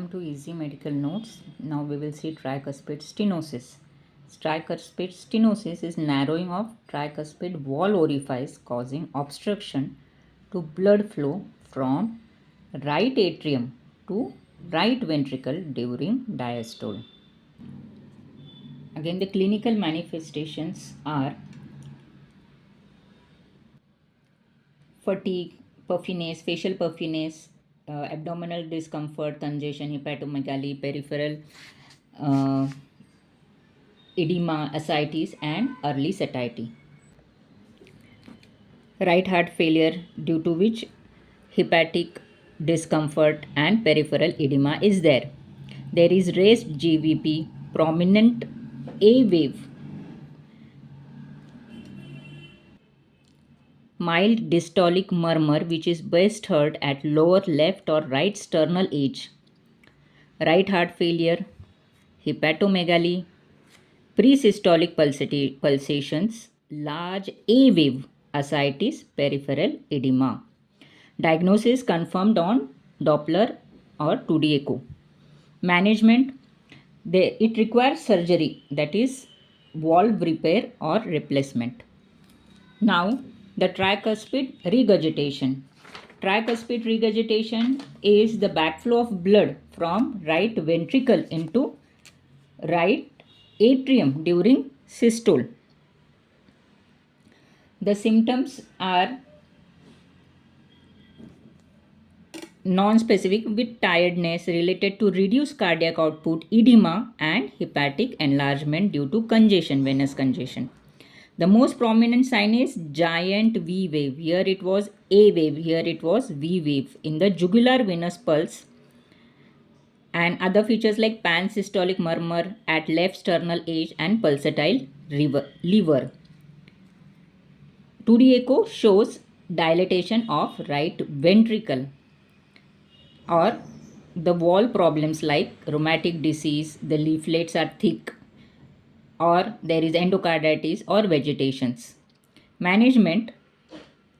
Welcome to Easy Medical Notes. Now we will see tricuspid stenosis. Tricuspid stenosis is narrowing of tricuspid wall orifice causing obstruction to blood flow from right atrium to right ventricle during diastole. Again, the clinical manifestations are fatigue, puffiness, facial puffiness, abdominal discomfort, congestion, hepatomegaly, peripheral uh, edema, ascites, and early satiety. Right heart failure, due to which hepatic discomfort and peripheral edema is there. There is raised GVP, prominent A wave, mild dystolic murmur which is best heard at lower left or right sternal edge, right heart failure, hepatomegaly, presystolic pulsations, large A wave, ascites, peripheral edema. Diagnosis confirmed on Doppler or 2D echo. Management, it requires surgery, that is valve repair or replacement. Now, the tricuspid regurgitation. Tricuspid regurgitation is the backflow of blood from right ventricle into right atrium during systole. The symptoms are non-specific with tiredness related to reduced cardiac output, edema, and hepatic enlargement due to congestion, venous congestion. The most prominent sign is giant V wave. Here it was A wave, here it was V wave in the jugular venous pulse, and other features like pansystolic murmur at left sternal edge and pulsatile lever. 2D echo shows dilatation of right ventricle, or the wall problems like rheumatic disease, the leaflets are thick, or there is endocarditis or vegetations. Management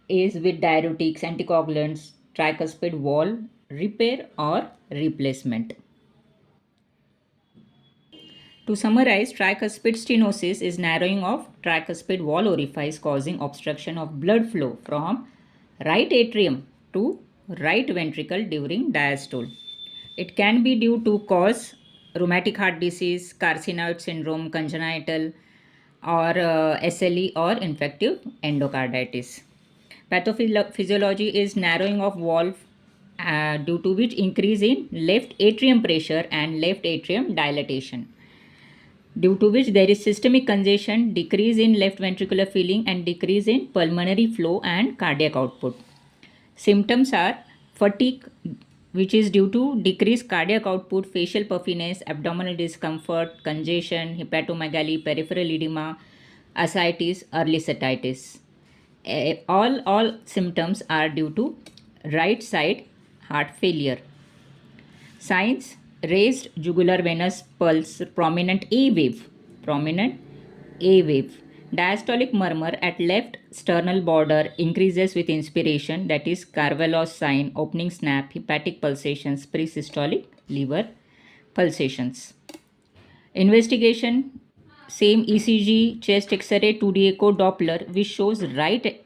is with diuretics, anticoagulants, tricuspid wall repair or replacement. To summarize, tricuspid stenosis is narrowing of tricuspid wall orifice causing obstruction of blood flow from right atrium to right ventricle during diastole. It can be due to cause rheumatic heart disease, carcinoid syndrome, congenital, or SLE or infective endocarditis. Pathophysiology is narrowing of valve due to which increase in left atrium pressure and left atrium dilatation, due to which there is systemic congestion, decrease in left ventricular filling, and decrease in pulmonary flow and cardiac output. Symptoms are fatigue, which is due to decreased cardiac output, facial puffiness, abdominal discomfort, congestion, hepatomegaly, peripheral edema, ascites, early satiety. All symptoms are due to right side heart failure. Signs: raised jugular venous pulse, prominent A wave, diastolic murmur at left sternal border increases with inspiration, that is Carvalho's sign, opening snap, hepatic pulsations, presystolic liver pulsations. Investigation: same ECG, chest X-ray, 2D echo, Doppler, which shows right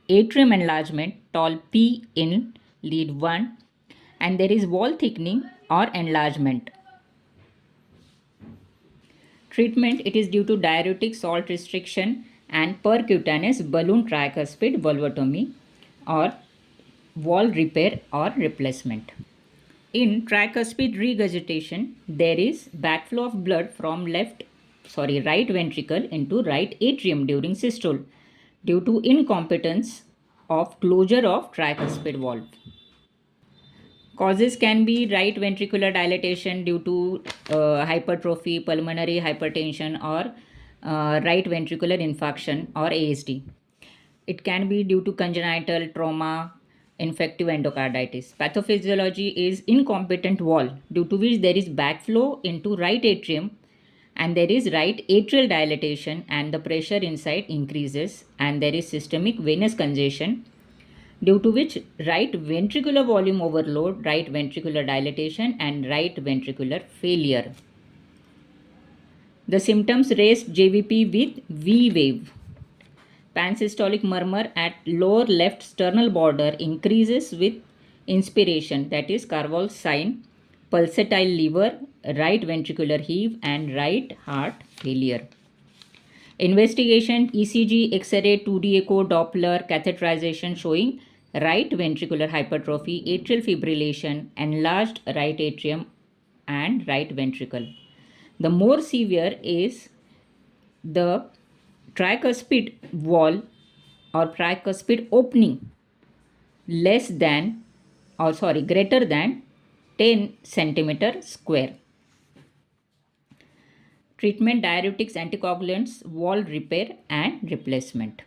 atrium enlargement, tall P in lead 1, and there is wall thickening or enlargement. Treatment: it is due to diuretic, salt restriction, and percutaneous balloon tricuspid valvotomy or wall repair or replacement. In tricuspid regurgitation, there is backflow of blood from right ventricle into right atrium during systole due to incompetence of closure of tricuspid valve. Causes can be right ventricular dilatation due to hypertrophy, pulmonary hypertension, or right ventricular infarction or ASD. It can be due to congenital trauma, infective endocarditis. Pathophysiology is incompetent wall, due to which there is backflow into right atrium and there is right atrial dilatation and the pressure inside increases and there is systemic venous congestion due to which right ventricular volume overload, right ventricular dilatation, and right ventricular failure. The symptoms raised JVP with V wave. Pansystolic murmur at lower left sternal border increases with inspiration, that is Carval's sign, pulsatile lever, right ventricular heave, and right heart failure. Investigation ECG, X-ray, 2D echo, Doppler, catheterization showing right ventricular hypertrophy, atrial fibrillation, enlarged right atrium, and right ventricle. The more severe is the tricuspid wall or tricuspid opening greater than 10 centimeter square. Treatment: diuretics, anticoagulants, wall repair and replacement.